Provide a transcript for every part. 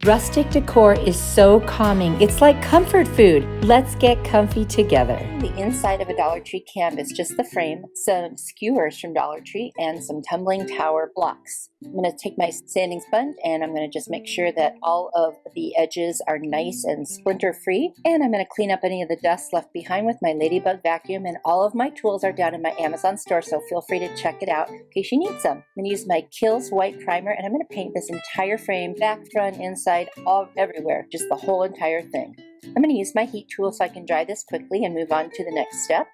Rustic decor is so calming. It's like comfort food. Let's get comfy together. The inside of a Dollar Tree canvas, just the frame, some skewers from Dollar Tree, and some tumbling tower blocks. I'm going to take my sanding sponge and I'm going to just make sure that all of the edges are nice and splinter free. And I'm going to clean up any of the dust left behind with my Ladybug vacuum. And all of my tools are down in my Amazon store, so feel free to check it out in case you need some. I'm going to use my Kills white primer and I'm going to paint this entire frame, back, front, inside, all everywhere, just the whole entire thing. I'm going to use my heat tool so I can dry this quickly and move on to the next step.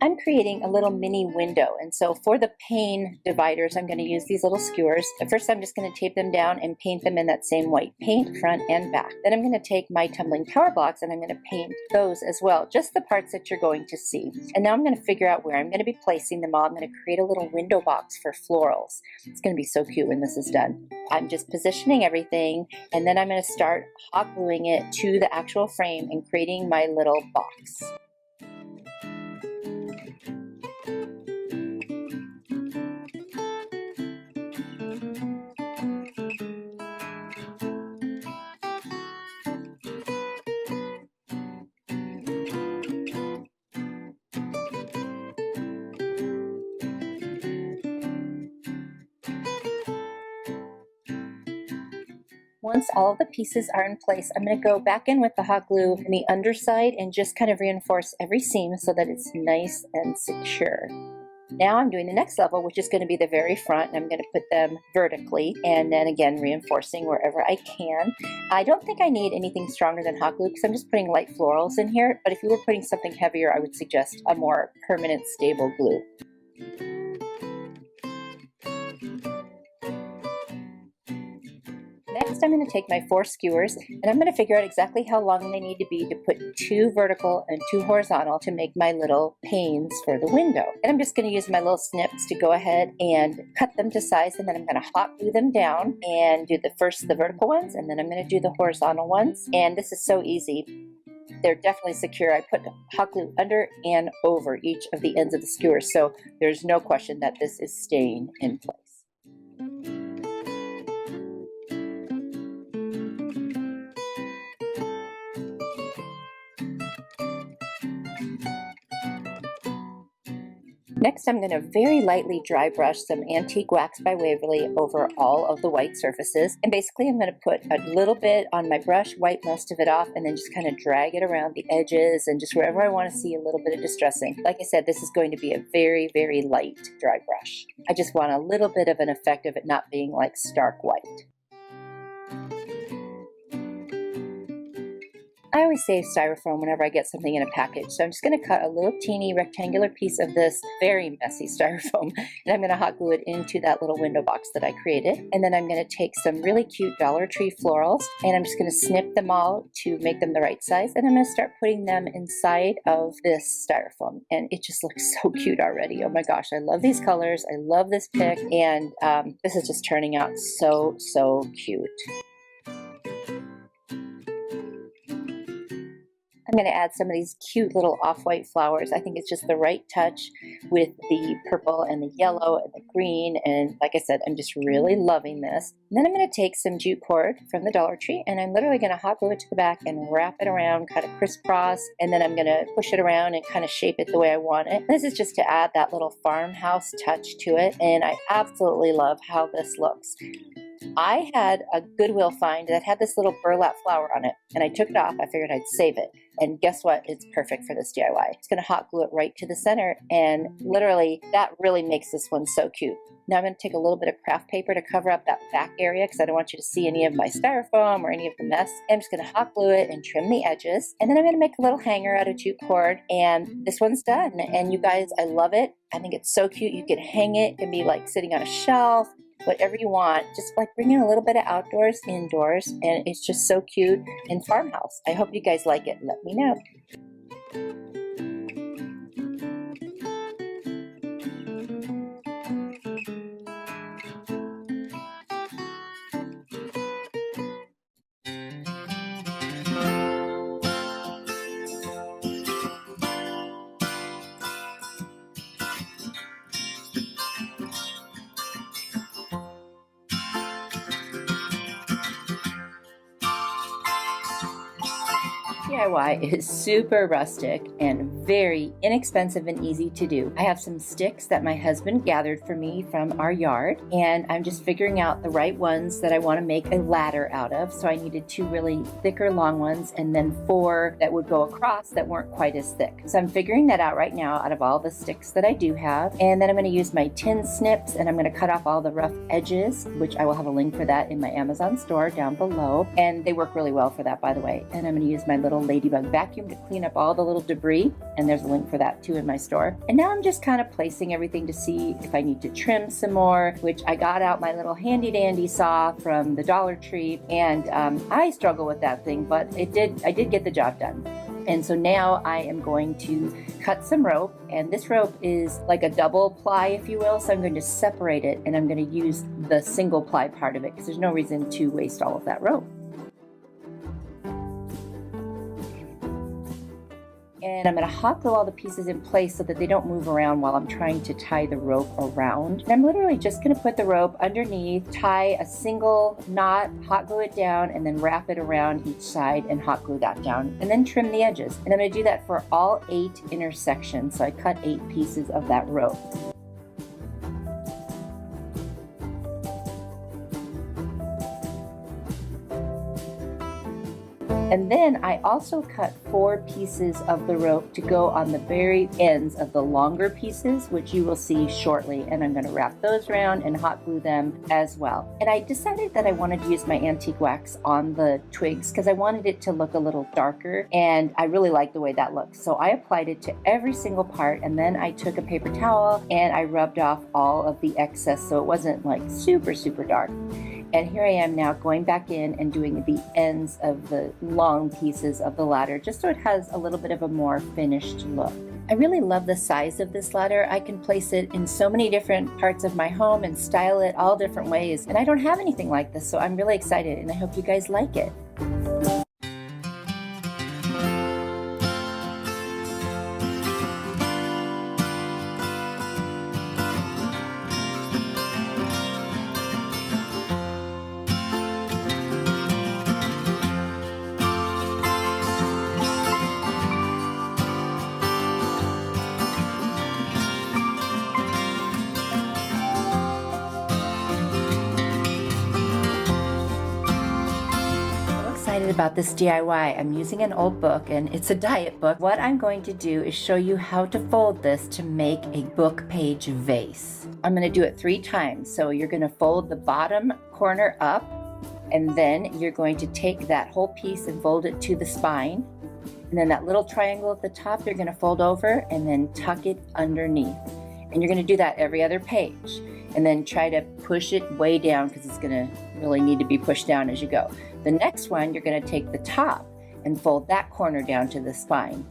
I'm creating a little mini window, and so for the pane dividers I'm going to use these little skewers. At first I'm just going to tape them down and paint them in that same white paint, front and back. Then I'm going to take my tumbling tower blocks and I'm going to paint those as well, just the parts that you're going to see. And now I'm going to figure out where I'm going to be placing them all. I'm going to create a little window box for florals. It's going to be so cute when this is done. I'm just positioning everything, and then I'm going to start hot gluing it to the actual frame and creating my little box. Once all of the pieces are in place, I'm going to go back in with the hot glue in the underside and just kind of reinforce every seam so that it's nice and secure. Now I'm doing the next level, which is going to be the very front, and I'm going to put them vertically and then again reinforcing wherever I can. I don't think I need anything stronger than hot glue because I'm just putting light florals in here, but if you were putting something heavier, I would suggest a more permanent, stable glue. Next, I'm going to take my 4 skewers and I'm going to figure out exactly how long they need to be to put 2 vertical and 2 horizontal to make my little panes for the window. And I'm just going to use my little snips to go ahead and cut them to size, and then I'm going to hot glue them down and do the vertical ones, and then I'm going to do the horizontal ones. And this is so easy. They're definitely secure. I put hot glue under and over each of the ends of the skewers, so there's no question that this is staying in place. Next, I'm going to very lightly dry brush some Antique Wax by Waverly over all of the white surfaces. And basically, I'm going to put a little bit on my brush, wipe most of it off, and then just kind of drag it around the edges and just wherever I want to see a little bit of distressing. Like I said, this is going to be a very, very light dry brush. I just want a little bit of an effect of it not being like stark white. I always save styrofoam whenever I get something in a package, so I'm just going to cut a little teeny rectangular piece of this very messy styrofoam, and I'm going to hot glue it into that little window box that I created. And then I'm going to take some really cute Dollar Tree florals, and I'm just going to snip them all to make them the right size, and I'm going to start putting them inside of this styrofoam, and it just looks so cute already. Oh my gosh, I love these colors, I love this pick, and this is just turning out so cute. I'm going to add some of these cute little off-white flowers. I think it's just the right touch with the purple and the yellow and the green, and like I said, I'm just really loving this. And then I'm going to take some jute cord from the Dollar Tree, and I'm literally going to hot glue it to the back and wrap it around, kind of crisscross, and then I'm going to push it around and kind of shape it the way I want it. This is just to add that little farmhouse touch to it, and I absolutely love how this looks. I had a Goodwill find that had this little burlap flower on it, and I took it off. I figured I'd save it. And guess what? It's perfect for this DIY. It's going to hot glue it right to the center, and literally that really makes this one so cute. Now I'm going to take a little bit of craft paper to cover up that back area because I don't want you to see any of my styrofoam or any of the mess. I'm just going to hot glue it and trim the edges, and then I'm going to make a little hanger out of jute cord, and this one's done. And you guys, I love it. I think it's so cute. You can hang it. It can be like sitting on a shelf, whatever you want, just like bringing a little bit of outdoors indoors, and it's just so cute in farmhouse. I hope you guys like it. Let me know. DIY is super rustic and very inexpensive and easy to do. I have some sticks that my husband gathered for me from our yard, and I'm just figuring out the right ones that I want to make a ladder out of. So I needed 2 really thicker long ones and then 4 that would go across that weren't quite as thick. So I'm figuring that out right now out of all the sticks that I do have. And then I'm going to use my tin snips and I'm going to cut off all the rough edges, which I will have a link for that in my Amazon store down below. And they work really well for that, by the way. And I'm going to use my little ladybug vacuum to clean up all the little debris. And there's a link for that too in my store. And now I'm just kind of placing everything to see if I need to trim some more, which I got out my little handy dandy saw from the Dollar Tree. And I struggle with that thing, but I did get the job done. And so now I am going to cut some rope, and this rope is like a double ply, if you will. So I'm going to separate it and I'm going to use the single ply part of it because there's no reason to waste all of that rope. And I'm going to hot glue all the pieces in place so that they don't move around while I'm trying to tie the rope around. And I'm literally just going to put the rope underneath, tie a single knot, hot glue it down, and then wrap it around each side and hot glue that down, and then trim the edges. And I'm going to do that for all 8 intersections. So I cut 8 pieces of that rope. And then I also cut 4 pieces of the rope to go on the very ends of the longer pieces, which you will see shortly. And I'm going to wrap those around and hot glue them as well. And I decided that I wanted to use my antique wax on the twigs because I wanted it to look a little darker. And I really like the way that looks. So I applied it to every single part. And then I took a paper towel and I rubbed off all of the excess so it wasn't like super, super dark. And here I am now going back in and doing the ends of the long pieces of the ladder just so it has a little bit of a more finished look. I really love the size of this ladder. I can place it in so many different parts of my home and style it all different ways. And I don't have anything like this, so I'm really excited and I hope you guys like it. About this DIY. I'm using an old book and it's a diet book. What I'm going to do is show you how to fold this to make a book page vase. I'm going to do it 3 times. So you're going to fold the bottom corner up and then you're going to take that whole piece and fold it to the spine. And then that little triangle at the top you're going to fold over and then tuck it underneath. And you're going to do that every other page. And then try to push it way down because it's going to really need to be pushed down as you go. The next one, you're going to take the top and fold that corner down to the spine.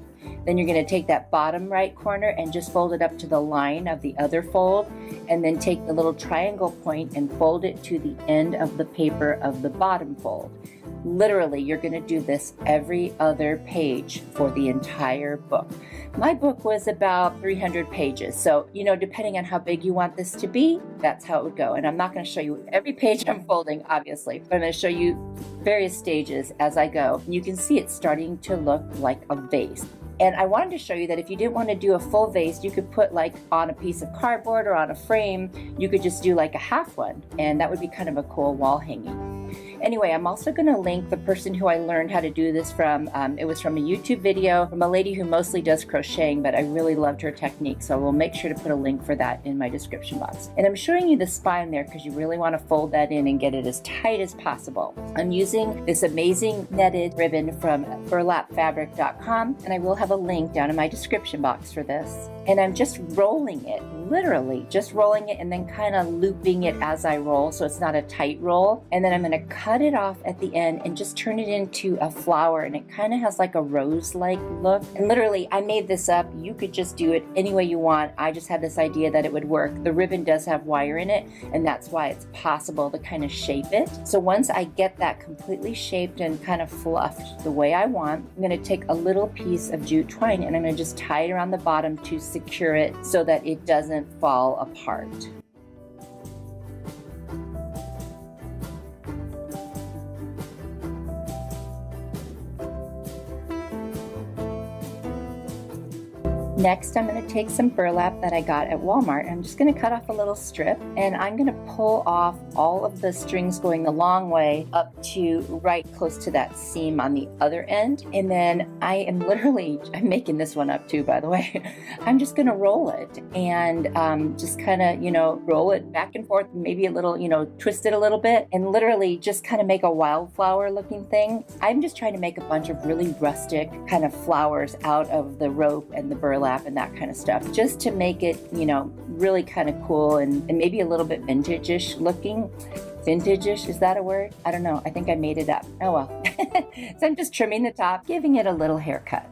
Then you're going to take that bottom right corner and just fold it up to the line of the other fold, and then take the little triangle point and fold it to the end of the paper of the bottom fold. Literally, you're going to do this every other page for the entire book. My book was about 300 pages. So, depending on how big you want this to be, that's how it would go. And I'm not going to show you every page I'm folding, obviously, but I'm going to show you various stages as I go. You can see it's starting to look like a vase. And I wanted to show you that if you didn't want to do a full vase, you could put like on a piece of cardboard or on a frame, you could just do like a half one. And that would be kind of a cool wall hanging. Anyway, I'm also going to link the person who I learned how to do this from. It was from a YouTube video from a lady who mostly does crocheting, but I really loved her technique. So I will make sure to put a link for that in my description box. And I'm showing you the spine there because you really want to fold that in and get it as tight as possible. I'm using this amazing netted ribbon from burlapfabric.com, and I will have a link down in my description box for this. And I'm just rolling it, literally just rolling it and then kind of looping it as I roll so it's not a tight roll. And then I'm going to cut it off at the end and just turn it into a flower, and it kind of has like a rose-like look. And literally, I made this up. You could just do it any way you want. I just had this idea that it would work. The ribbon does have wire in it, and that's why it's possible to kind of shape it. So once I get that completely shaped and kind of fluffed the way I want, I'm going to take a little piece of jute twine and I'm going to just tie it around the bottom to secure it so that it doesn't fall apart. Next, I'm going to take some burlap that I got at Walmart. I'm just going to cut off a little strip, and I'm going to pull off all of the strings going the long way up to right close to that seam on the other end. And then I'm making this one up too, by the way. I'm just going to roll it and just kind of, roll it back and forth, maybe a little, twist it a little bit, and literally just kind of make a wildflower looking thing. I'm just trying to make a bunch of really rustic kind of flowers out of the rope and the burlap and that kind of stuff, just to make it, really kind of cool and maybe a little bit vintage-ish looking. Vintage-ish, is that a word? I don't know. I think I made it up. Oh well. So I'm just trimming the top, giving it a little haircut.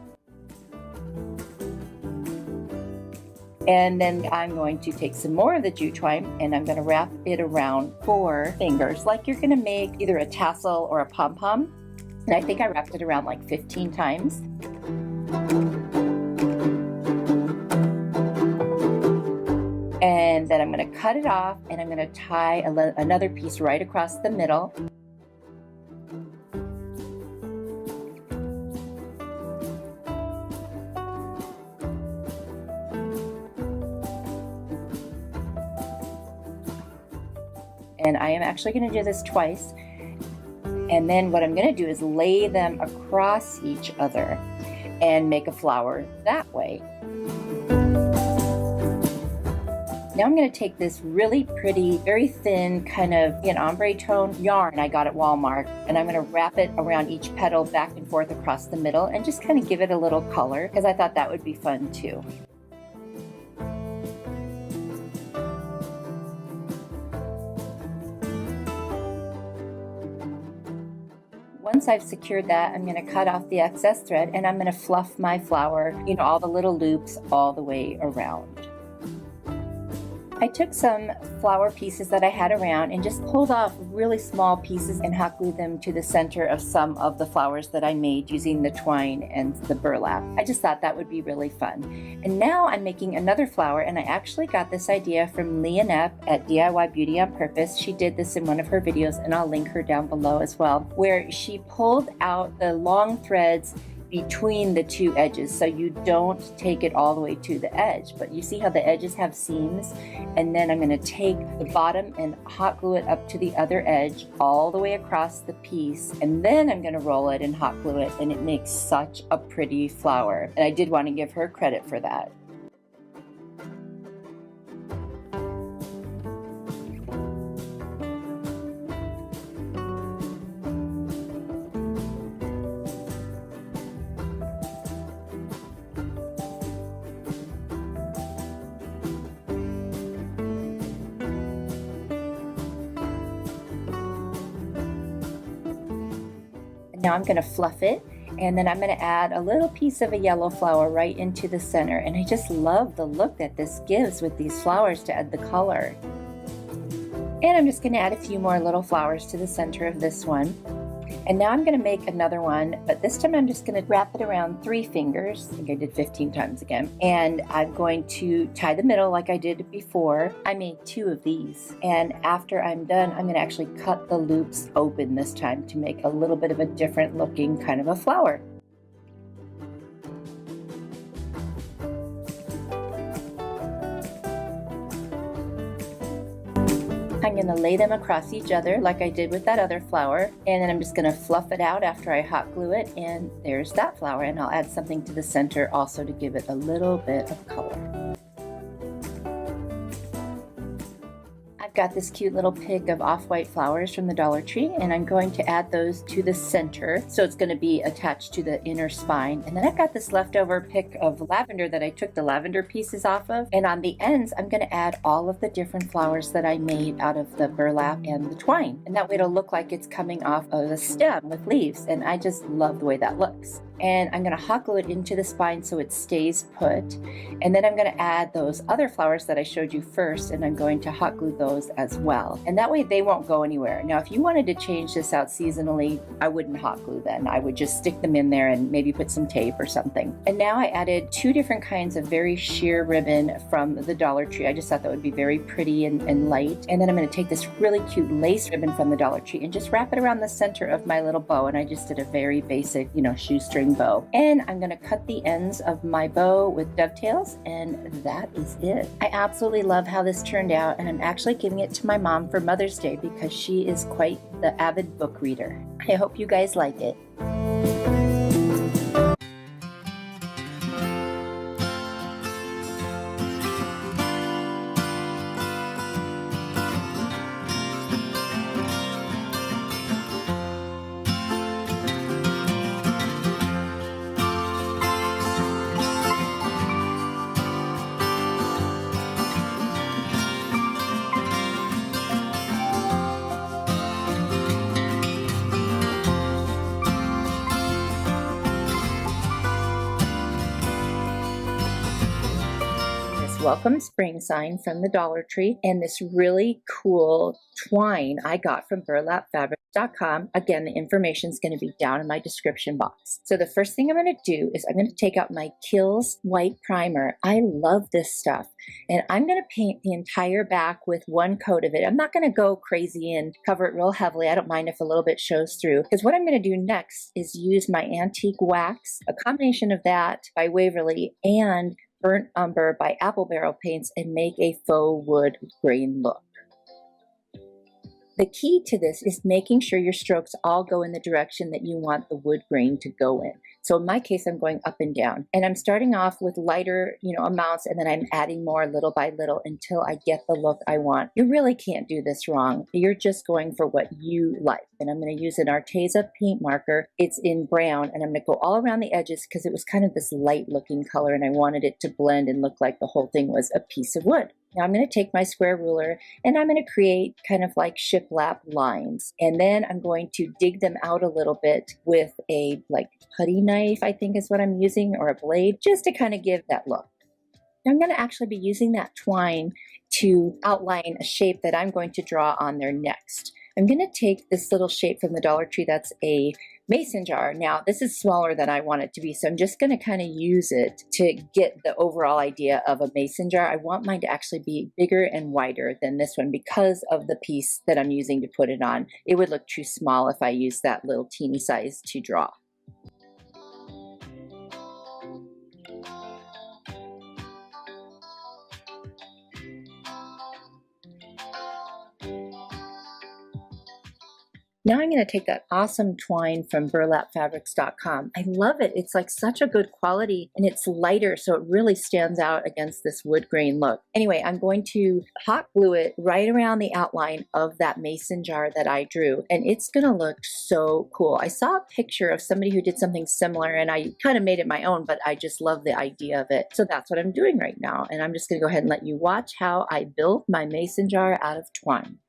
And then I'm going to take some more of the jute twine and I'm going to wrap it around 4 fingers, like you're going to make either a tassel or a pom-pom. And I think I wrapped it around like 15 times. And then I'm going to cut it off and I'm going to tie another piece right across the middle. And I am actually going to do this twice. And then what I'm going to do is lay them across each other and make a flower that way. Now I'm going to take this really pretty, very thin kind of ombre tone yarn I got at Walmart, and I'm going to wrap it around each petal back and forth across the middle and just kind of give it a little color, because I thought that would be fun too. Once I've secured that, I'm going to cut off the excess thread and I'm going to fluff my flower, all the little loops all the way around. I took some flower pieces that I had around and just pulled off really small pieces and hot glued them to the center of some of the flowers that I made using the twine and the burlap. I just thought that would be really fun. And now I'm making another flower, and I actually got this idea from Leonette at DIY Beauty on Purpose. She did this in one of her videos, and I'll link her down below as well, where she pulled out the long threads between the 2 edges, so you don't take it all the way to the edge, but you see how the edges have seams. And then I'm going to take the bottom and hot glue it up to the other edge all the way across the piece, and then I'm going to roll it and hot glue it, and it makes such a pretty flower. And I did want to give her credit for that. Now I'm going to fluff it, and then I'm going to add a little piece of a yellow flower right into the center, and I just love the look that this gives with these flowers to add the color. And I'm just going to add a few more little flowers to the center of this one. And now I'm going to make another one, but this time I'm just going to wrap it around 3 fingers. I think I did 15 times again. And I'm going to tie the middle like I did before. I made 2 of these. And after I'm done, I'm going to actually cut the loops open this time to make a little bit of a different looking kind of a flower. I'm going to lay them across each other like I did with that other flower, and then I'm just going to fluff it out after I hot glue it, and there's that flower. And I'll add something to the center also to give it a little bit of color. I've got this cute little pick of off-white flowers from the Dollar Tree, and I'm going to add those to the center, so it's going to be attached to the inner spine. And then I've got this leftover pick of lavender that I took the lavender pieces off of, and on the ends I'm going to add all of the different flowers that I made out of the burlap and the twine, and that way it'll look like it's coming off of a stem with leaves, and I just love the way that looks. And I'm going to hot glue it into the spine so it stays put, and then I'm going to add those other flowers that I showed you first, and I'm going to hot glue those as well, and that way they won't go anywhere. Now if you wanted to change this out seasonally, I wouldn't hot glue then. I would just stick them in there and maybe put some tape or something. And now I added 2 different kinds of very sheer ribbon from the Dollar Tree. I just thought that would be very pretty and light. And then I'm going to take this really cute lace ribbon from the Dollar Tree and just wrap it around the center of my little bow, and I just did a very basic, shoestring string bow. And I'm going to cut the ends of my bow with dovetails, and that is it. I absolutely love how this turned out, and I'm actually giving it to my mom for Mother's Day because she is quite the avid book reader. I hope you guys like it. Welcome spring sign from the Dollar Tree, and this really cool twine I got from burlapfabrics.com. Again, the information is going to be down in my description box. So the first thing I'm going to do is I'm going to take out my Kills white primer. I love this stuff, and I'm going to paint the entire back with one coat of it. I'm not going to go crazy and cover it real heavily. I don't mind if a little bit shows through, because what I'm going to do next is use my antique wax, a combination of that by Waverly and Burnt Umber by Apple Barrel Paints, and make a faux wood grain look. The key to this is making sure your strokes all go in the direction that you want the wood grain to go in. So in my case, I'm going up and down, and I'm starting off with lighter, amounts, and then I'm adding more little by little until I get the look I want. You really can't do this wrong. You're just going for what you like. And I'm going to use an Arteza paint marker. It's in brown, and I'm going to go all around the edges because it was kind of this light looking color, and I wanted it to blend and look like the whole thing was a piece of wood. Now I'm going to take my square ruler, and I'm going to create kind of like shiplap lines, and then I'm going to dig them out a little bit with a putty knife, I think is what I'm using, or a blade, just to kind of give that look. Now I'm going to actually be using that twine to outline a shape that I'm going to draw on there next. I'm going to take this little shape from the Dollar Tree that's a mason jar. Now this is smaller than I want it to be, so I'm just going to kind of use it to get the overall idea of a mason jar. I want mine to actually be bigger and wider than this one because of the piece that I'm using to put it on. It would look too small if I used that little teeny size to draw. Now I'm going to take that awesome twine from burlapfabrics.com. I love it. It's like such a good quality, and it's lighter, so it really stands out against this wood grain look. Anyway, I'm going to hot glue it right around the outline of that mason jar that I drew, and it's going to look so cool. I saw a picture of somebody who did something similar, and I kind of made it my own, but I just love the idea of it. So that's what I'm doing right now, and I'm just going to go ahead and let you watch how I build my mason jar out of twine.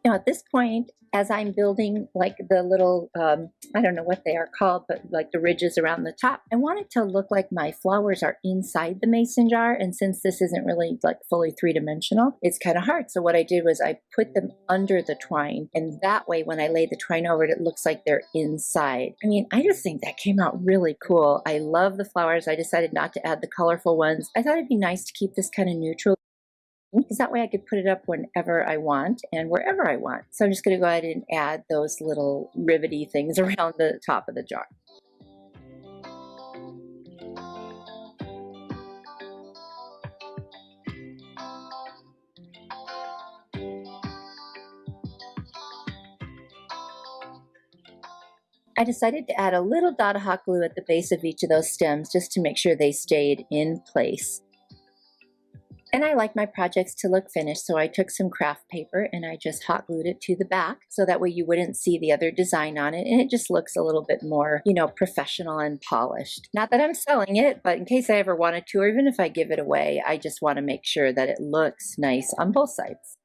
Now at this point, as I'm building like the little, I don't know what they are called, but like the ridges around the top, I want it to look like my flowers are inside the mason jar. And since this isn't really like fully three-dimensional, it's kind of hard. So what I did was I put them under the twine, and that way when I lay the twine over it, it looks like they're inside. I mean, I just think that came out really cool. I love the flowers. I decided not to add the colorful ones. I thought it'd be nice to keep this kind of neutral, because that way I could put it up whenever I want and wherever I want. So I'm just going to go ahead and add those little rivety things around the top of the jar. I decided to add a little dot of hot glue at the base of each of those stems just to make sure they stayed in place. And I like my projects to look finished, so I took some craft paper and I just hot glued it to the back, so that way you wouldn't see the other design on it, and it just looks a little bit more, professional and polished. Not that I'm selling it, but in case I ever wanted to, or even if I give it away, I just want to make sure that it looks nice on both sides.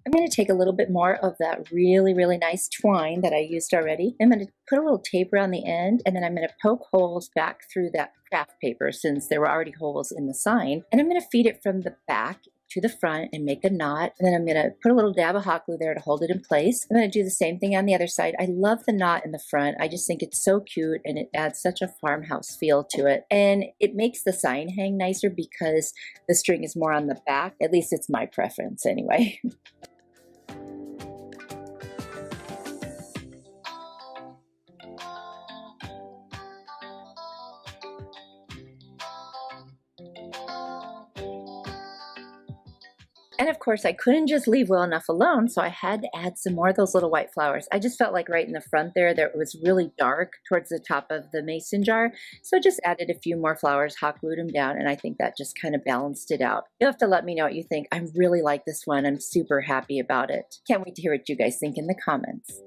I'm going to take a little bit more of that really, really nice twine that I used already. I'm going to put a little tape around the end, and then I'm going to poke holes back through that craft paper since there were already holes in the sign. And I'm going to feed it from the back to the front and make a knot. And then I'm going to put a little dab of hot glue there to hold it in place. I'm going to do the same thing on the other side. I love the knot in the front. I just think it's so cute and it adds such a farmhouse feel to it. And it makes the sign hang nicer because the string is more on the back. At least it's my preference anyway. And of course, I couldn't just leave well enough alone, so I had to add some more of those little white flowers. I just felt like right in the front there, it was really dark towards the top of the mason jar, so I just added a few more flowers, hot glued them down, and I think that just kind of balanced it out. You'll have to let me know what you think. I really like this one. I'm super happy about it. Can't wait to hear what you guys think in the comments.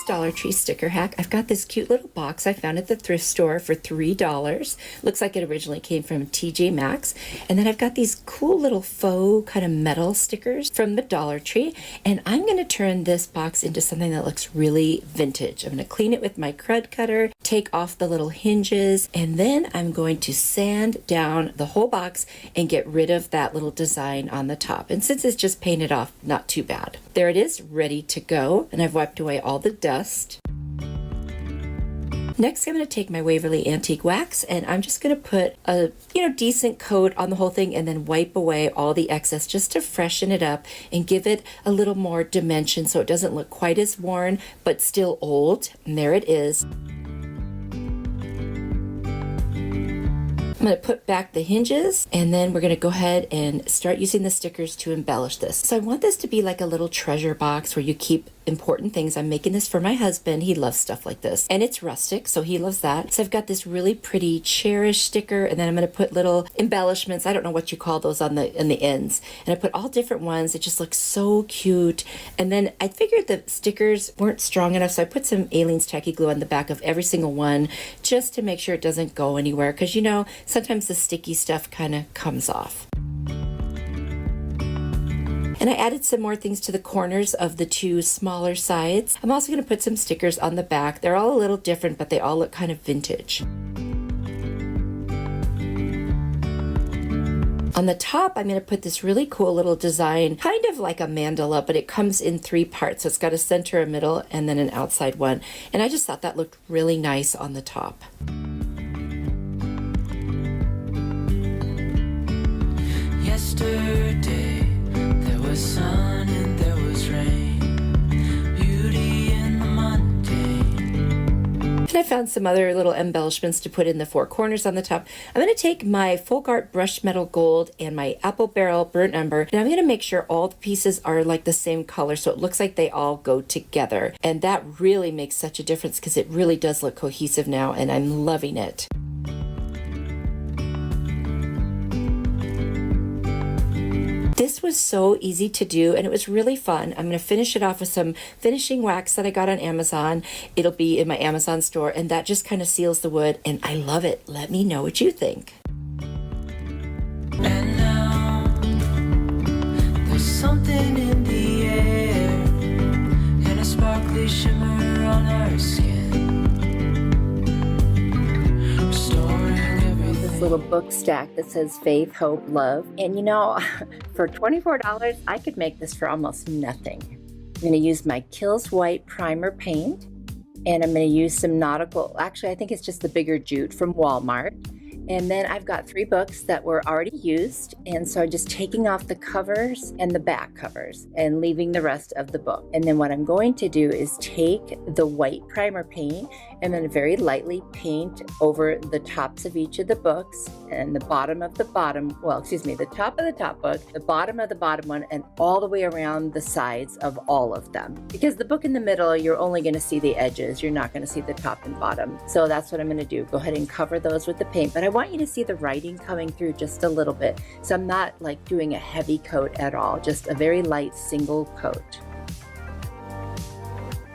Dollar Tree sticker hack. I've got this cute little box I found at the thrift store for $3. Looks like it originally came from TJ Maxx. And then I've got these cool little faux kind of metal stickers from the Dollar Tree. And I'm going to turn this box into something that looks really vintage. I'm going to clean it with my crud cutter, take off the little hinges, and then I'm going to sand down the whole box and get rid of that little design on the top. And since it's just painted off, not too bad. There it is, ready to go. And I've wiped away all the dust. Next, I'm going to take my Waverly Antique Wax and I'm just going to put a decent coat on the whole thing and then wipe away all the excess just to freshen it up and give it a little more dimension so it doesn't look quite as worn but still old. And there it is. I'm going to put back the hinges and then we're going to go ahead and start using the stickers to embellish this. So I want this to be like a little treasure box where you keep important things. I'm making this for my husband. He loves stuff like this. And it's rustic, so he loves that. So I've got this really pretty cherish sticker and then I'm going to put little embellishments. I don't know what you call those on the ends. And I put all different ones. It just looks so cute. And then I figured the stickers weren't strong enough, so I put some Aleene's tacky glue on the back of every single one just to make sure it doesn't go anywhere because sometimes the sticky stuff kind of comes off. And I added some more things to the corners of the two smaller sides. I'm also going to put some stickers on the back. They're all a little different, but they all look kind of vintage. On the top, I'm going to put this really cool little design, kind of like a mandala, but it comes in 3 parts. So it's got a center, a middle, and then an outside one. And I just thought that looked really nice on the top. Yesterday, there was sun and there was rain, beauty in the mundane. And I found some other little embellishments to put in the 4 corners on the top. I'm going to take my Folk Art Brushed Metal Gold and my Apple Barrel Burnt Umber, and I'm going to make sure all the pieces are like the same color so it looks like they all go together. And that really makes such a difference because it really does look cohesive now and I'm loving it. This was so easy to do and it was really fun. I'm going to finish it off with some finishing wax that I got on Amazon. It'll be in my Amazon store and that just kind of seals the wood and I love it. Let me know what you think. And now, there's something in the air and a sparkly shimmer on our skin. Little book stack that says faith, hope, love, and for $24 I could make this for almost nothing. I'm going to use my Kills White primer paint and I'm going to use some nautical, actually I think it's just the bigger jute from Walmart. And then I've got 3 books that were already used, and so I'm just taking off the covers and the back covers and leaving the rest of the book. And then what I'm going to do is take the white primer paint and then very lightly paint over the tops of each of the books and the bottom of the bottom, the top of the top book, the bottom of the bottom one, and all the way around the sides of all of them. Because the book in the middle, you're only going to see the edges. You're not going to see the top and bottom. So that's what I'm going to do. Go ahead and cover those with the paint. But I want you to see the writing coming through just a little bit. So I'm not like doing a heavy coat at all, just a very light single coat.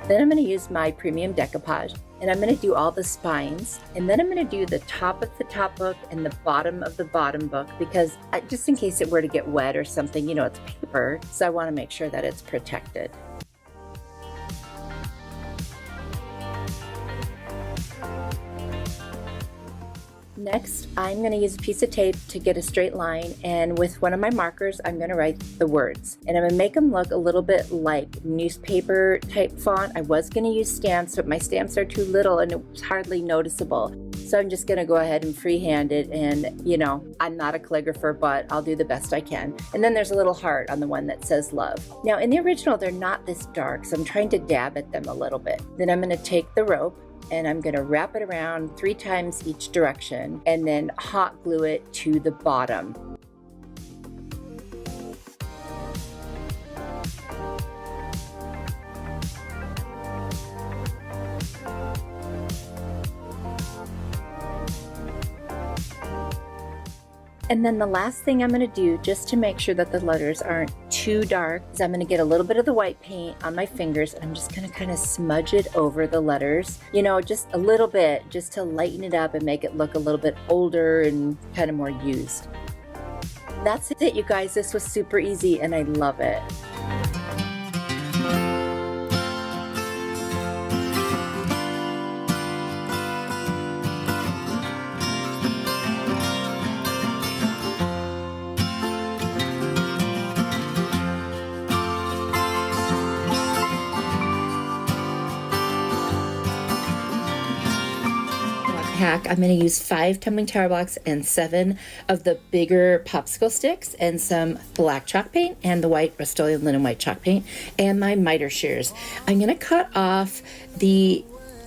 Then I'm going to use my premium decoupage. and I'm going to do all the spines, and then I'm going to do the top of the top book and the bottom of the bottom book, because just in case it were to get wet or something, you know, it's paper, so I want to make sure that it's protected. Next, I'm going to use a piece of tape to get a straight line, and with one of my markers, I'm going to write the words. And I'm going to make them look a little bit like newspaper type font. I was going to use stamps, but my stamps are too little and it's hardly noticeable. So I'm just going to go ahead and freehand it, and you know, I'm not a calligrapher, but I'll do the best I can. And then there's a little heart on the one that says love. Now in the original, they're not this dark, so I'm trying to dab at them a little bit. Then I'm going to take the rope, and I'm going to wrap it around 3 times each direction and then hot glue it to the bottom. And then the last thing I'm going to do, just to make sure that the letters aren't too dark, is I'm going to get a little bit of the white paint on my fingers, and I'm just going to kind of smudge it over the letters, you know, just a little bit, just to lighten it up and make it look a little bit older and kind of more used. That's it, you guys. This was super easy and I love it. Pack, I'm going to use 5 tumbling tower blocks and 7 of the bigger popsicle sticks and some black chalk paint and the white Rust-Oleum linen white chalk paint and my miter shears. I'm going to cut off the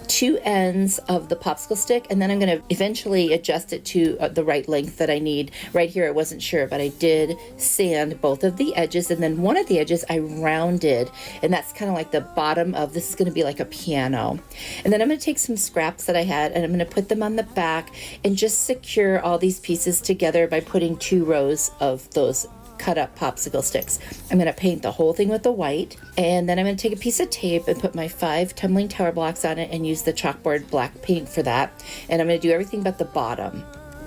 2 ends of the popsicle stick, and then I'm going to eventually adjust it to the right length that I need. Right here I wasn't sure, but I did sand both of the edges, and then one of the edges I rounded, and that's kind of like the bottom of this is going to be like a piano. And then I'm going to take some scraps that I had, and I'm going to put them on the back and just secure all these pieces together by putting 2 rows of those cut up popsicle sticks. I'm going to paint the whole thing with the white, and then I'm going to take a piece of tape and put my 5 tumbling tower blocks on it and use the chalkboard black paint for that. And I'm going to do everything but the bottom.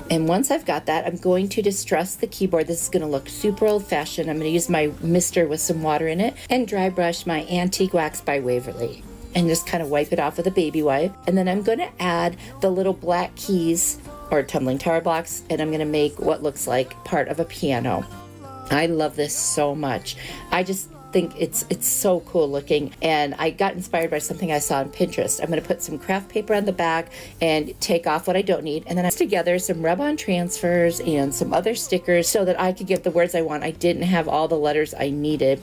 And once I've got that, I'm going to distress the keyboard. This is going to look super old-fashioned. I'm going to use my mister with some water in it and dry brush my Antique Wax by Waverly and just kind of wipe it off with a baby wipe. And then I'm going to add the little black keys or tumbling tower blocks, and I'm going to make what looks like part of a piano. I love this so much. I just think it's so cool looking, and I got inspired by something I saw on Pinterest. I'm going to put some craft paper on the back and take off what I don't need, and then I put together some rub-on transfers and some other stickers so that I could get the words I want. I didn't have all the letters I needed.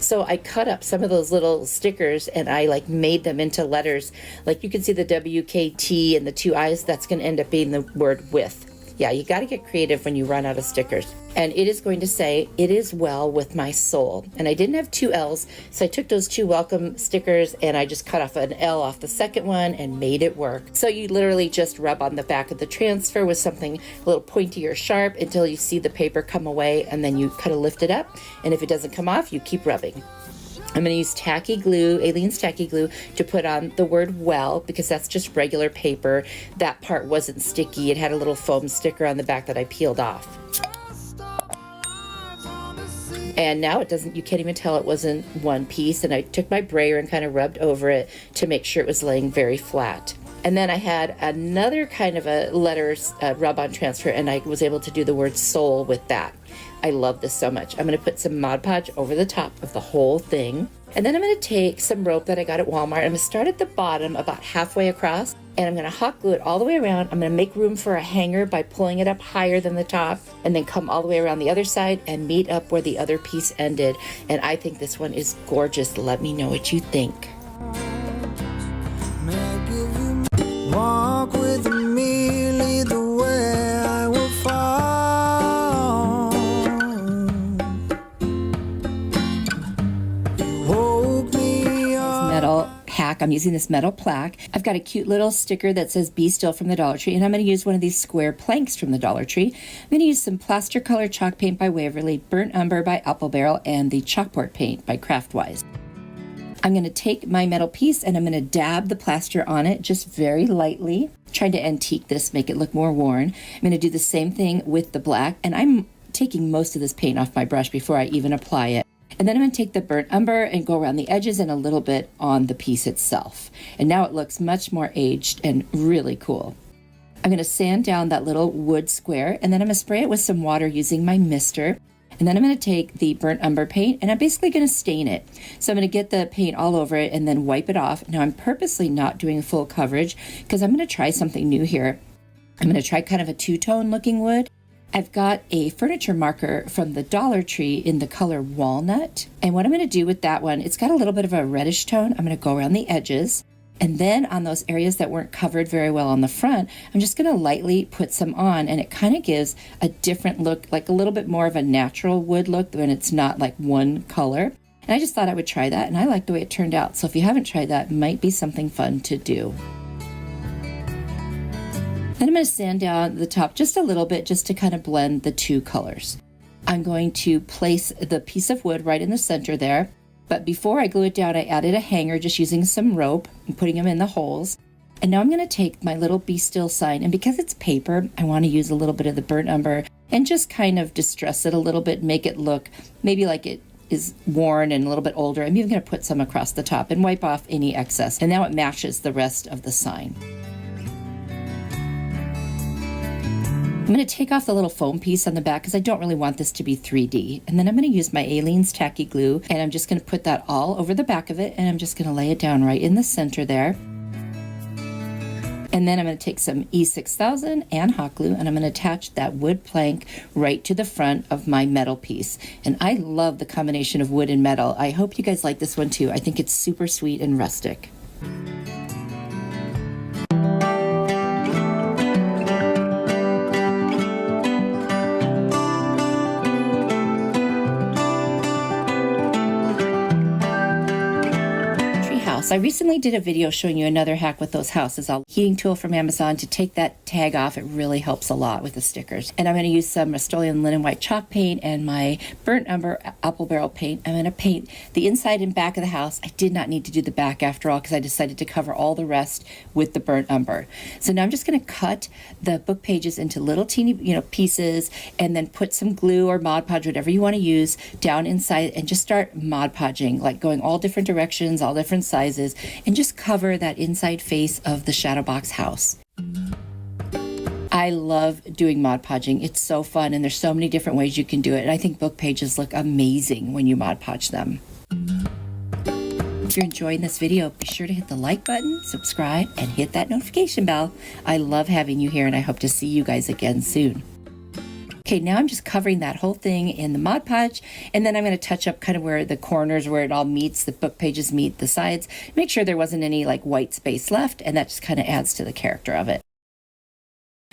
So I cut up some of those little stickers and I like made them into letters. Like you can see the WKT and the 2 I's. That's going to end up being the word with. Yeah, you got to get creative when you run out of stickers. And it is going to say, "It is well with my soul." And I didn't have 2 L's, so I took those 2 welcome stickers and I just cut off an L off the second one and made it work. So you literally just rub on the back of the transfer with something a little pointy or sharp until you see the paper come away, and then you kind of lift it up. And if it doesn't come off, you keep rubbing. I'm going to use tacky glue, Aleene's tacky glue, to put on the word well, because that's just regular paper. That part wasn't sticky. It had a little foam sticker on the back that I peeled off. And now it doesn't, you can't even tell it wasn't one piece. And I took my brayer and kind of rubbed over it to make sure it was laying very flat. And then I had another kind of a letters rub-on transfer, and I was able to do the word soul with that. I love this so much. I'm going to put some Mod Podge over the top of the whole thing. And then I'm going to take some rope that I got at Walmart. I'm going to start at the bottom about halfway across, and I'm going to hot glue it all the way around. I'm going to make room for a hanger by pulling it up higher than the top, and then come all the way around the other side and meet up where the other piece ended. And I think this one is gorgeous. Let me know what you think. Walk with me, lead the way, I will fall. You woke me up. Metal hack. I'm using this metal plaque. I've got a cute little sticker that says "Be Still" from the Dollar Tree, and I'm going to use one of these square planks from the Dollar Tree. I'm going to use some plaster color chalk paint by Waverly, burnt umber by Apple Barrel, and the chalkboard paint by Craftwise. I'm going to take my metal piece and I'm going to dab the plaster on it just very lightly, trying to antique this, make it look more worn. I'm going to do the same thing with the black, and I'm taking most of this paint off my brush before I even apply it. And then I'm going to take the burnt umber and go around the edges and a little bit on the piece itself. And now it looks much more aged and really cool. I'm going to sand down that little wood square, and then I'm going to spray it with some water using my mister. And then I'm going to take the burnt umber paint and I'm basically going to stain it. So I'm going to get the paint all over it and then wipe it off. Now I'm purposely not doing full coverage because I'm going to try something new here. I'm going to try kind of a two-tone looking wood. I've got a furniture marker from the Dollar Tree in the color walnut. And what I'm going to do with that one, it's got a little bit of a reddish tone. I'm going to go around the edges. And then on those areas that weren't covered very well on the front, I'm just going to lightly put some on, and it kind of gives a different look, like a little bit more of a natural wood look when it's not like one color. And I just thought I would try that, and I like the way it turned out. So if you haven't tried that, it might be something fun to do. Then I'm going to sand down the top just a little bit just to kind of blend the two colors. I'm going to place the piece of wood right in the center there. But before I glue it down, I added a hanger just using some rope and putting them in the holes. And now I'm going to take my little Be Still sign, and because it's paper, I want to use a little bit of the burnt umber and just kind of distress it a little bit, make it look maybe like it is worn and a little bit older. I'm even going to put some across the top and wipe off any excess. And now it matches the rest of the sign. I'm going to take off the little foam piece on the back because I don't really want this to be 3D. And then I'm going to use my Aleene's tacky glue, and I'm just going to put that all over the back of it, and I'm just going to lay it down right in the center there. And then I'm going to take some E6000 and hot glue, and I'm going to attach that wood plank right to the front of my metal piece. And I love the combination of wood and metal. I hope you guys like this one too. I think it's super sweet and rustic. I recently did a video showing you another hack with those houses. A heating tool from Amazon to take that tag off. It really helps a lot with the stickers. And I'm going to use some Rust-Oleum linen white chalk paint and my burnt umber apple barrel paint. I'm going to paint the inside and back of the house. I did not need to do the back after all because I decided to cover all the rest with the burnt umber. So now I'm just going to cut the book pages into little teeny pieces and then put some glue or Mod Podge, whatever you want to use, down inside and just start Mod Podging, like going all different directions, all different sizes, and just cover that inside face of the shadow box house. I love doing Mod Podging. It's so fun, and there's so many different ways you can do it. And I think book pages look amazing when you Mod Podge them. If you're enjoying this video, be sure to hit the like button, subscribe, and hit that notification bell. I love having you here, and I hope to see you guys again soon. Okay, now I'm just covering that whole thing in the Mod Podge, and then I'm going to touch up kind of where the corners, where it all meets, the book pages meet the sides. Make sure there wasn't any like white space left, and that just kind of adds to the character of it.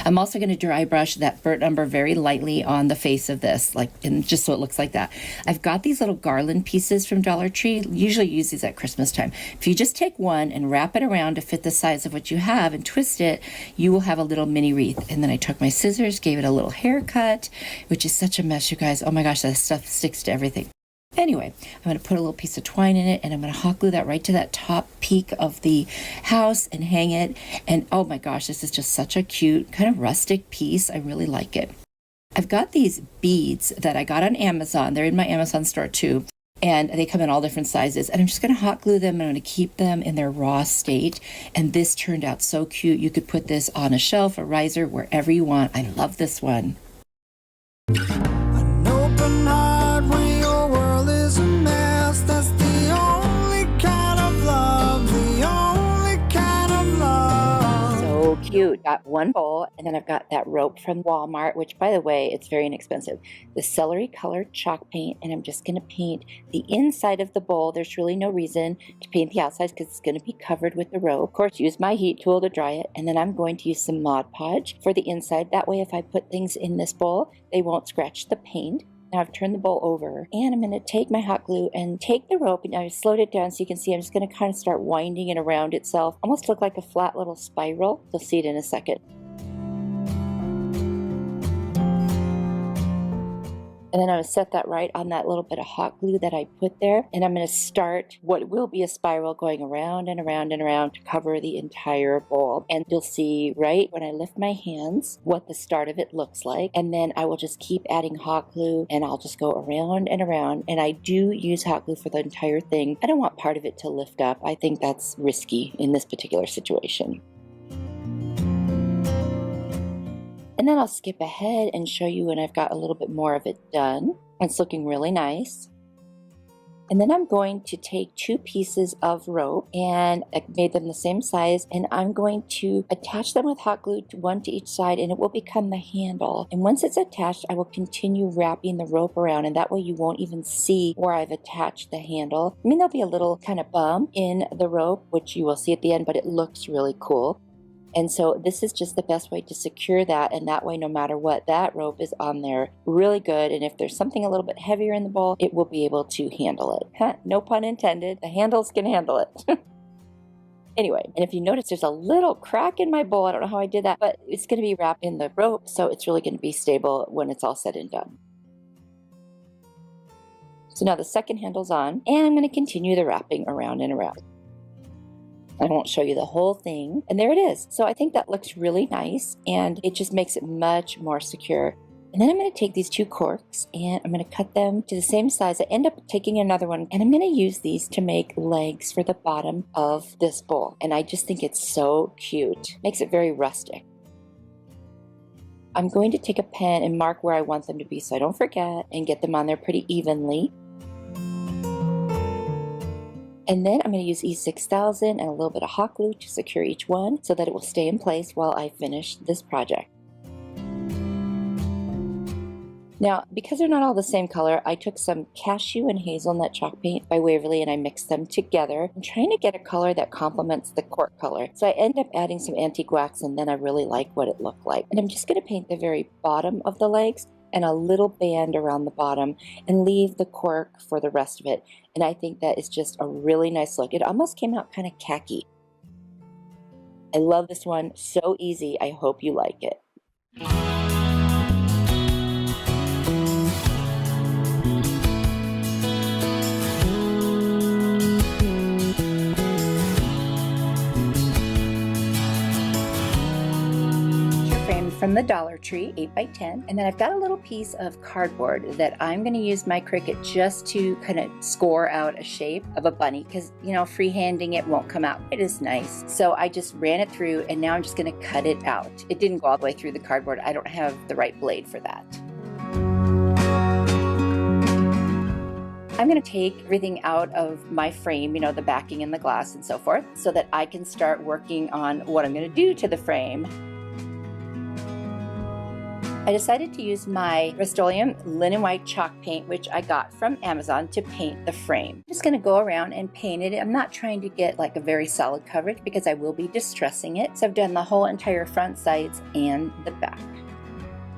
I'm also going to dry brush that burnt umber very lightly on the face of this, and just so it looks like that. I've got these little garland pieces from Dollar Tree. Usually use these at Christmas time. If you just take one and wrap it around to fit the size of what you have and twist it, you will have a little mini wreath. And then I took my scissors, gave it a little haircut, which is such a mess, you guys. Oh my gosh, that stuff sticks to everything. Anyway, I'm going to put a little piece of twine in it, and I'm going to hot glue that right to that top peak of the house and hang it. And oh my gosh, this is just such a cute kind of rustic piece. I really like it. I've got these beads that I got on Amazon. They're in my Amazon store too, and they come in all different sizes. And I'm just going to hot glue them, and I'm going to keep them in their raw state. And this turned out so cute. You could put this on a shelf, a riser, wherever you want. I love this one. An open heart when your world is a mess. That's the only kind of love, the only kind of love. So cute. Got one bowl, and then I've got that rope from Walmart, which by the way, it's very inexpensive. The celery colored chalk paint, and I'm just going to paint the inside of the bowl. There's really no reason to paint the outside because it's going to be covered with the rope. Of course, use my heat tool to dry it, and then I'm going to use some Mod Podge for the inside. That way, if I put things in this bowl, they won't scratch the paint. Now I've turned the bowl over, and I'm going to take my hot glue and take the rope, and I've slowed it down so you can see I'm just going to kind of start winding it around itself, almost look like a flat little spiral. You'll see it in a second. And then I'm going to set that right on that little bit of hot glue that I put there. And I'm going to start what will be a spiral going around and around and around to cover the entire bowl. And you'll see right when I lift my hands what the start of it looks like. And then I will just keep adding hot glue and I'll just go around and around. And I do use hot glue for the entire thing. I don't want part of it to lift up. I think that's risky in this particular situation. And then I'll skip ahead and show you when I've got a little bit more of it done. It's looking really nice. And then I'm going to take 2 pieces of rope, and I made them the same size, and I'm going to attach them with hot glue, one to each side, and it will become the handle. And once it's attached, I will continue wrapping the rope around, and that way you won't even see where I've attached the handle. I mean, there'll be a little kind of bump in the rope, which you will see at the end, but it looks really cool. And so this is just the best way to secure that, and that way no matter what, that rope is on there really good, and if there's something a little bit heavier in the bowl, it will be able to handle it. No pun intended, the handles can handle it. Anyway, and if you notice there's a little crack in my bowl, I don't know how I did that, but it's going to be wrapped in the rope, so it's really going to be stable when it's all said and done. So now the second handle's on, and I'm going to continue the wrapping around and around. I won't show you the whole thing. And there it is. So I think that looks really nice, and it just makes it much more secure. And then I'm going to take these 2 corks and I'm going to cut them to the same size. I end up taking another one, and I'm going to use these to make legs for the bottom of this bowl. And I just think it's so cute. Makes it very rustic. I'm going to take a pen and mark where I want them to be so I don't forget, and get them on there pretty evenly. And then I'm going to use E6000 and a little bit of hot glue to secure each one so that it will stay in place while I finish this project. Now, because they're not all the same color, I took some cashew and hazelnut chalk paint by Waverly and I mixed them together. I'm trying to get a color that complements the cork color. So I end up adding some antique wax, and then I really like what it looked like. And I'm just going to paint the very bottom of the legs and a little band around the bottom and leave the cork for the rest of it. And I think that is just a really nice look. It almost came out kind of khaki. I love this one. So easy. I hope you like it. From the Dollar Tree, 8x10, and then I've got a little piece of cardboard that I'm going to use my Cricut just to kind of score out a shape of a bunny, because you know, freehanding it won't come out. It is nice. So I just ran it through, and now I'm just going to cut it out. It didn't go all the way through the cardboard. I don't have the right blade for that. I'm going to take everything out of my frame, you know, the backing and the glass and so forth, so that I can start working on what I'm going to do to the frame. I decided to use my Rust-Oleum linen white chalk paint, which I got from Amazon, to paint the frame. I'm just going to go around and paint it. I'm not trying to get like a very solid coverage because I will be distressing it. So I've done the whole entire front sides and the back.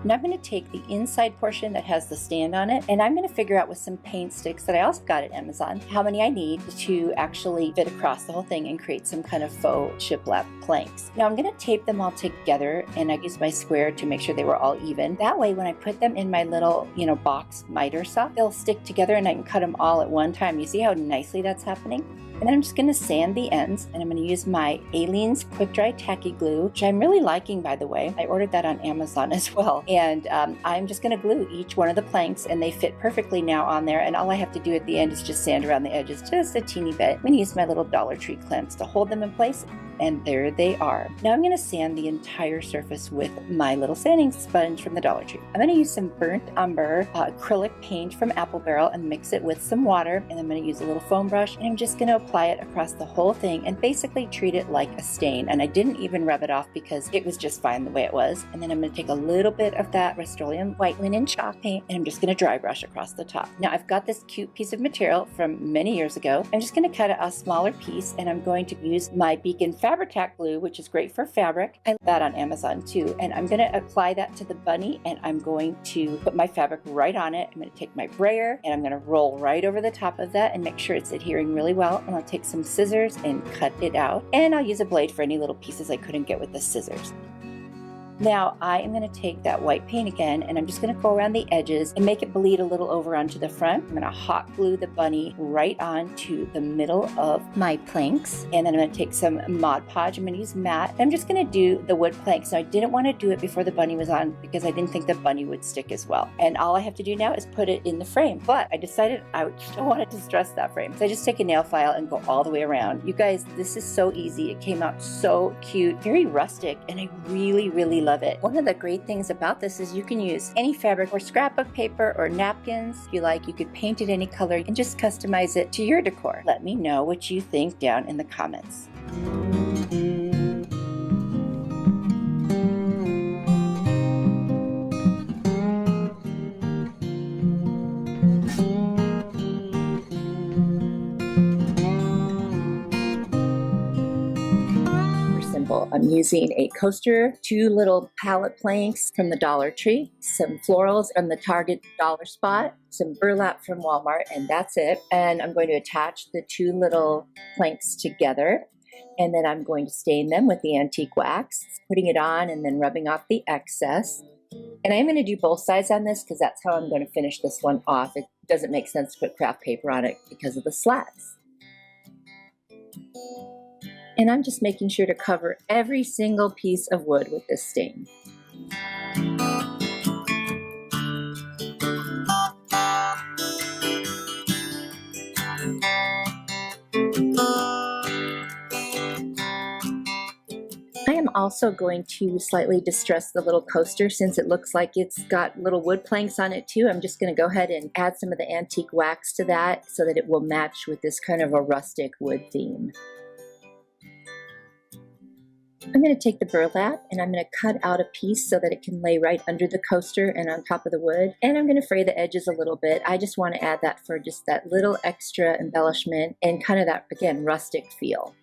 Now I'm going to take the inside portion that has the stand on it, and I'm going to figure out with some paint sticks that I also got at Amazon how many I need to actually fit across the whole thing and create some kind of faux shiplap planks. Now I'm going to tape them all together, and I used my square to make sure they were all even. That way when I put them in my little, you know, box miter saw, they'll stick together and I can cut them all at one time. You see how nicely that's happening? And then I'm just going to sand the ends, and I'm going to use my Aleene's Quick Dry Tacky Glue, which I'm really liking, by the way. I ordered that on Amazon as well. And I'm just going to glue each one of the planks, and they fit perfectly now on there. And all I have to do at the end is just sand around the edges just a teeny bit. I'm going to use my little Dollar Tree clamps to hold them in place. And there they are. Now I'm going to sand the entire surface with my little sanding sponge from the Dollar Tree. I'm going to use some burnt umber acrylic paint from Apple Barrel and mix it with some water. And I'm going to use a little foam brush, and I'm just going to apply it across the whole thing and basically treat it like a stain. And I didn't even rub it off because it was just fine the way it was. And then I'm going to take a little bit of that Rust-Oleum white linen chalk paint, and I'm just going to dry brush across the top. Now I've got this cute piece of material from many years ago. I'm just going to cut a smaller piece, and I'm going to use my Beacon Fabri-Tac glue, which is great for fabric. I got that on Amazon too. And I'm going to apply that to the bunny, and I'm going to put my fabric right on it. I'm going to take my brayer, and I'm going to roll right over the top of that and make sure it's adhering really well. And I'll take some scissors and cut it out. And I'll use a blade for any little pieces I couldn't get with the scissors. Now I am going to take that white paint again, and I'm just going to go around the edges and make it bleed a little over onto the front. I'm going to hot glue the bunny right onto the middle of my planks, and then I'm going to take some Mod Podge. I'm going to use matte. I'm just going to do the wood planks. Now I didn't want to do it before the bunny was on because I didn't think the bunny would stick as well. And all I have to do now is put it in the frame, but I decided I still wanted to stress that frame. So I just take a nail file and go all the way around. You guys, this is so easy. It came out so cute, very rustic, and I really love it. One of the great things about this is you can use any fabric or scrapbook paper or napkins if you like. You could paint it any color and just customize it to your decor. Let me know what you think down in the comments. I'm using a coaster, 2 little pallet planks from the Dollar Tree, some florals from the Target Dollar Spot, some burlap from Walmart, and that's it. And I'm going to attach the 2 little planks together, and then I'm going to stain them with the antique wax, putting it on and then rubbing off the excess. And I'm going to do both sides on this because that's how I'm going to finish this one off. It doesn't make sense to put craft paper on it because of the slats. And I'm just making sure to cover every single piece of wood with this stain. I am also going to slightly distress the little coaster since it looks like it's got little wood planks on it too. I'm just going to go ahead and add some of the antique wax to that so that it will match with this kind of a rustic wood theme. I'm going to take the burlap and I'm going to cut out a piece so that it can lay right under the coaster and on top of the wood. And I'm going to fray the edges a little bit. I just want to add that for just that little extra embellishment and kind of that, again, rustic feel.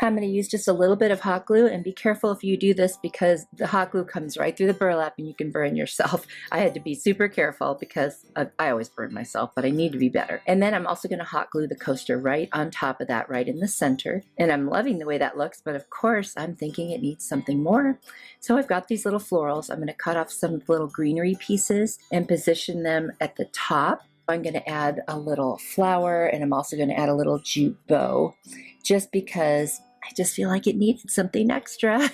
I'm going to use just a little bit of hot glue, and be careful if you do this because the hot glue comes right through the burlap and you can burn yourself. I had to be super careful because I always burn myself, but I need to be better. And then I'm also going to hot glue the coaster right on top of that, right in the center. And I'm loving the way that looks, but of course I'm thinking it needs something more. So I've got these little florals. I'm going to cut off some little greenery pieces and position them at the top. I'm going to add a little flower, and I'm also going to add a little jute bow just because I just feel like it needed something extra.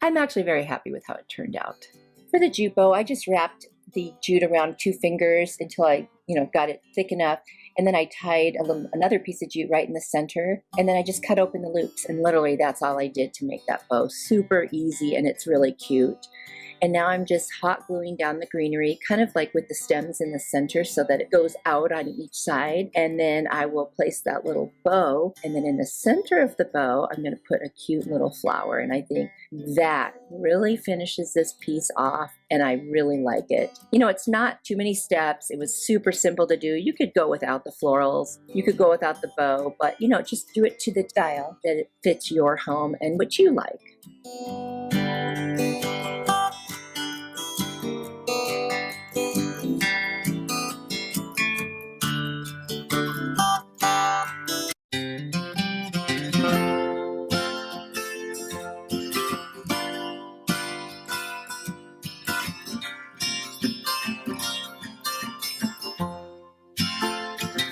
I'm actually very happy with how it turned out. For the jute bow, I just wrapped the jute around 2 fingers until I, got it thick enough. And then I tied another piece of jute right in the center. And then I just cut open the loops. And literally that's all I did to make that bow. Super easy, and it's really cute. And now I'm just hot gluing down the greenery, kind of like with the stems in the center so that it goes out on each side. And then I will place that little bow. And then in the center of the bow, I'm going to put a cute little flower. And I think that really finishes this piece off. And I really like it. It's not too many steps. It was super simple to do. You could go without the florals. You could go without the bow. But, just do it to the style that it fits your home and what you like.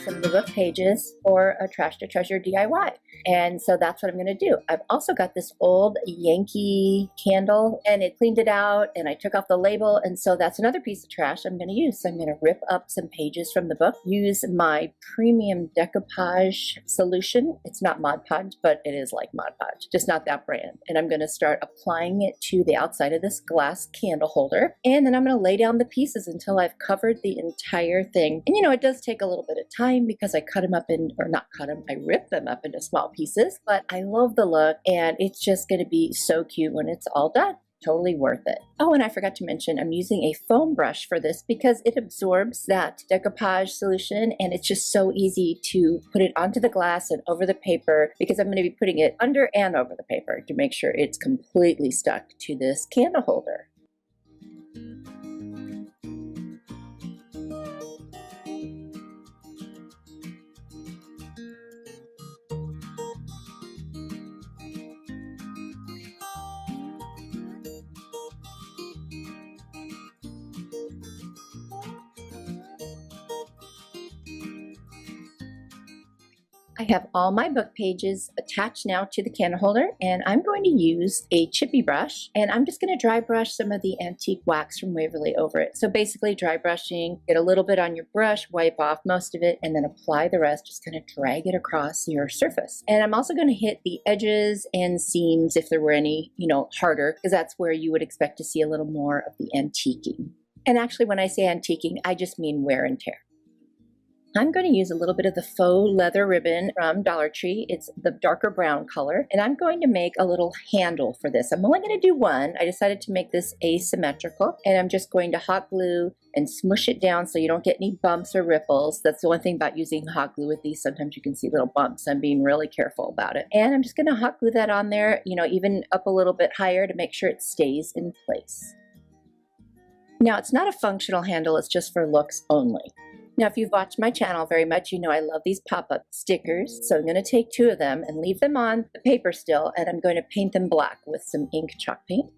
Some of the book pages for a Trash to Treasure DIY. And so that's what I'm going to do. I've also got this old Yankee candle, and it cleaned it out, and I took off the label, and so that's another piece of trash I'm going to use. So I'm going to rip up some pages from the book, use my premium decoupage solution. It's not Mod Podge, but it is like Mod Podge, just not that brand. And I'm going to start applying it to the outside of this glass candle holder, and then I'm going to lay down the pieces until I've covered the entire thing. And it does take a little bit of time because I cut them up I rip them up into small pieces, but I love the look, and it's just going to be so cute when it's all done. Totally worth it. Oh, and I forgot to mention, I'm using a foam brush for this because it absorbs that decoupage solution, and it's just so easy to put it onto the glass and over the paper because I'm going to be putting it under and over the paper to make sure it's completely stuck to this candle holder. I have all my book pages attached now to the candle holder, and I'm going to use a chippy brush, and I'm just going to dry brush some of the antique wax from Waverly over it. So basically dry brushing, get a little bit on your brush, wipe off most of it, and then apply the rest, just kind of drag it across your surface. And I'm also going to hit the edges and seams if there were any, harder, because that's where you would expect to see a little more of the antiquing. And actually when I say antiquing, I just mean wear and tear. I'm going to use a little bit of the faux leather ribbon from Dollar Tree. It's the darker brown color, and I'm going to make a little handle for this. I'm only going to do one. I decided to make this asymmetrical, and I'm just going to hot glue and smush it down so you don't get any bumps or ripples. That's the one thing about using hot glue with these. Sometimes you can see little bumps. I'm being really careful about it. And I'm just going to hot glue that on there, even up a little bit higher to make sure it stays in place. Now, it's not a functional handle. It's just for looks only. Now, if you've watched my channel very much, you know I love these pop-up stickers. So I'm going to take 2 of them and leave them on the paper still, and I'm going to paint them black with some ink chalk paint.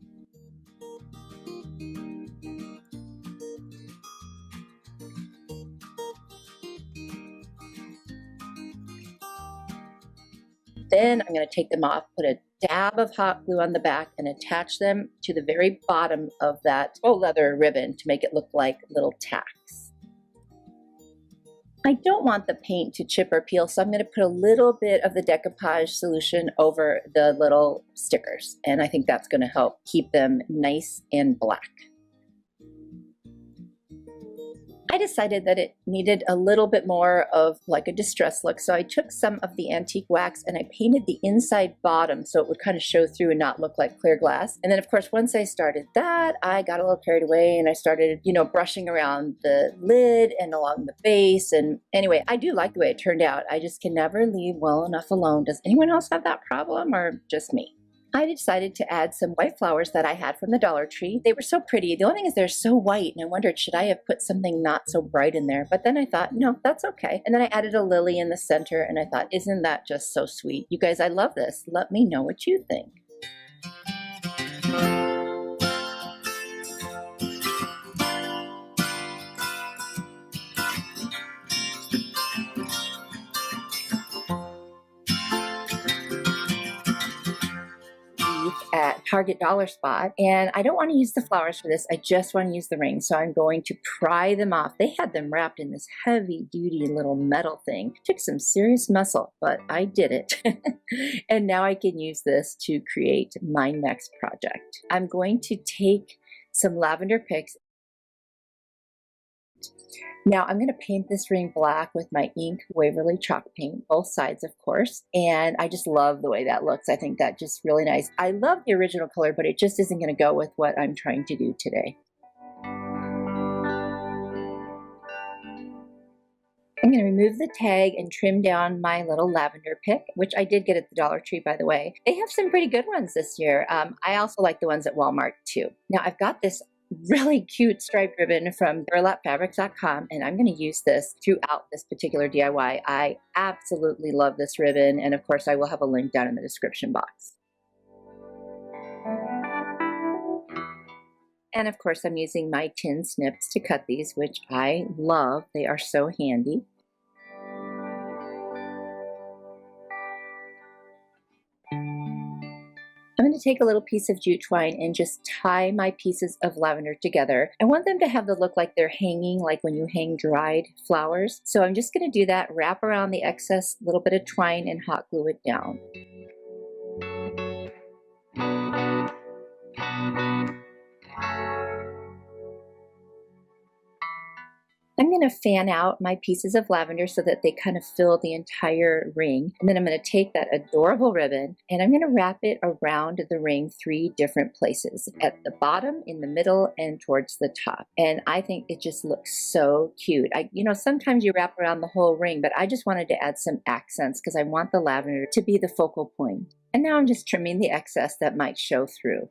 Then I'm going to take them off, put a dab of hot glue on the back, and attach them to the very bottom of that faux leather ribbon to make it look like little tacks. I don't want the paint to chip or peel, so I'm going to put a little bit of the decoupage solution over the little stickers, and I think that's going to help keep them nice and black. I decided that it needed a little bit more of like a distress look, so I took some of the antique wax and I painted the inside bottom so it would kind of show through and not look like clear glass. And then of course once I started that, I got a little carried away and I started, brushing around the lid and along the base. And anyway, I do like the way it turned out. I just can never leave well enough alone. Does anyone else have that problem or just me? I decided to add some white flowers that I had from the Dollar Tree. They were so pretty. The only thing is they're so white, and I wondered, should I have put something not so bright in there? But then I thought, no, that's okay. And then I added a lily in the center, and I thought, isn't that just so sweet? You guys, I love this. Let me know what you think. At Target Dollar Spot, and I don't want to use the flowers for this. I just want to use the rings, so I'm going to pry them off. They had them wrapped in this heavy duty little metal thing. Took some serious muscle, but I did it. And now I can use this to create my next project. I'm going to take some lavender pics. Now I'm going to paint this ring black with my ink Waverly chalk paint, both sides of course, and I just love the way that looks. I think that's just really nice. I love the original color, but it just isn't going to go with what I'm trying to do today. I'm going to remove the tag and trim down my little lavender pick, which I did get at the Dollar Tree, by the way. They have some pretty good ones this year. I also like the ones at Walmart too. Now I've got this really cute striped ribbon from burlapfabrics.com, and I'm going to use this throughout this particular DIY. I absolutely love this ribbon, and of course I will have a link down in the description box. And of course I'm using my tin snips to cut these, which I love. They are so handy. I'm going to take a little piece of jute twine and just tie my pieces of lavender together. I want them to have the look like they're hanging, like when you hang dried flowers. So I'm just going to do that, wrap around the excess little bit of twine and hot glue it down. I'm going to fan out my pieces of lavender so that they kind of fill the entire ring. And then I'm going to take that adorable ribbon and I'm going to wrap it around the ring 3 different places, at the bottom, in the middle, and towards the top. And I think it just looks so cute. Sometimes you wrap around the whole ring, but I just wanted to add some accents because I want the lavender to be the focal point. And now I'm just trimming the excess that might show through.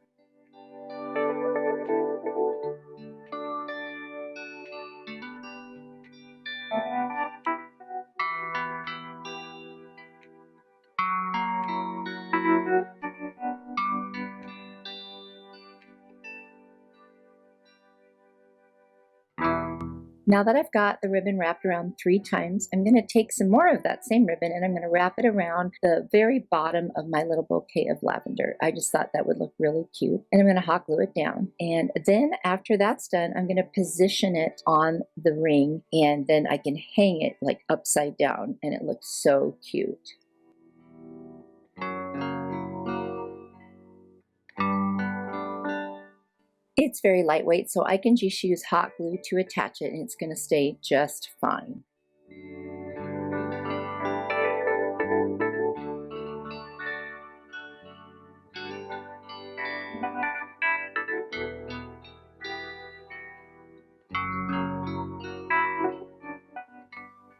Now that I've got the ribbon wrapped around 3 times, I'm going to take some more of that same ribbon and I'm going to wrap it around the very bottom of my little bouquet of lavender. I just thought that would look really cute. And I'm going to hot glue it down. And then after that's done, I'm going to position it on the ring and then I can hang it like upside down and it looks so cute. It's very lightweight, so I can just use hot glue to attach it and it's going to stay just fine.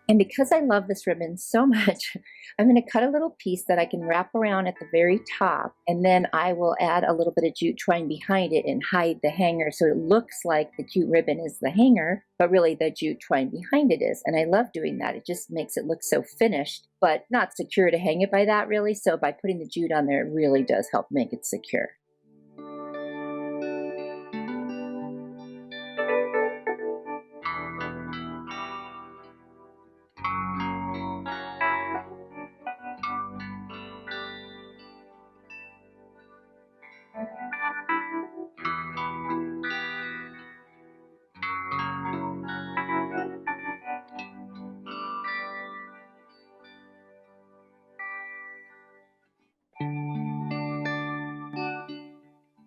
And because I love this ribbon so much, I'm going to cut a little piece that I can wrap around at the very top, and then I will add a little bit of jute twine behind it and hide the hanger so it looks like the cute ribbon is the hanger, but really the jute twine behind it is. And I love doing that. It just makes it look so finished, but not secure to hang it by that really. So by putting the jute on there, it really does help make it secure.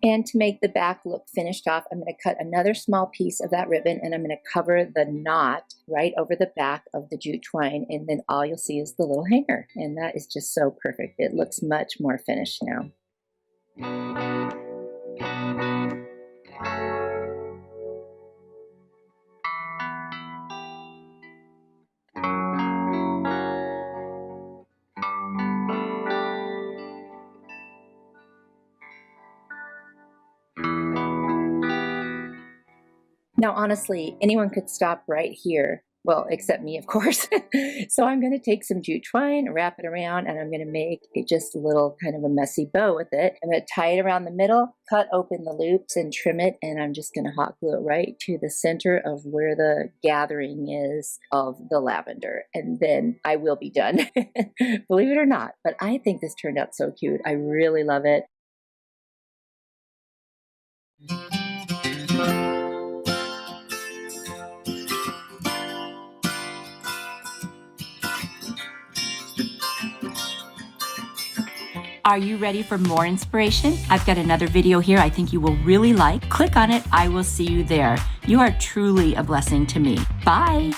And to make the back look finished off, I'm going to cut another small piece of that ribbon and I'm going to cover the knot right over the back of the jute twine, and then all you'll see is the little hanger. And that is just so perfect. It looks much more finished now. Now, honestly, anyone could stop right here. Well, except me, of course. So I'm going to take some jute twine, wrap it around, and I'm going to make it just a little kind of a messy bow with it. I'm going to tie it around the middle, cut open the loops and trim it, and I'm just going to hot glue it right to the center of where the gathering is of the lavender. And then I will be done. Believe it or not, but I think this turned out so cute. I really love it. Are you ready for more inspiration? I've got another video here I think you will really like. Click on it. I will see you there. You are truly a blessing to me. Bye.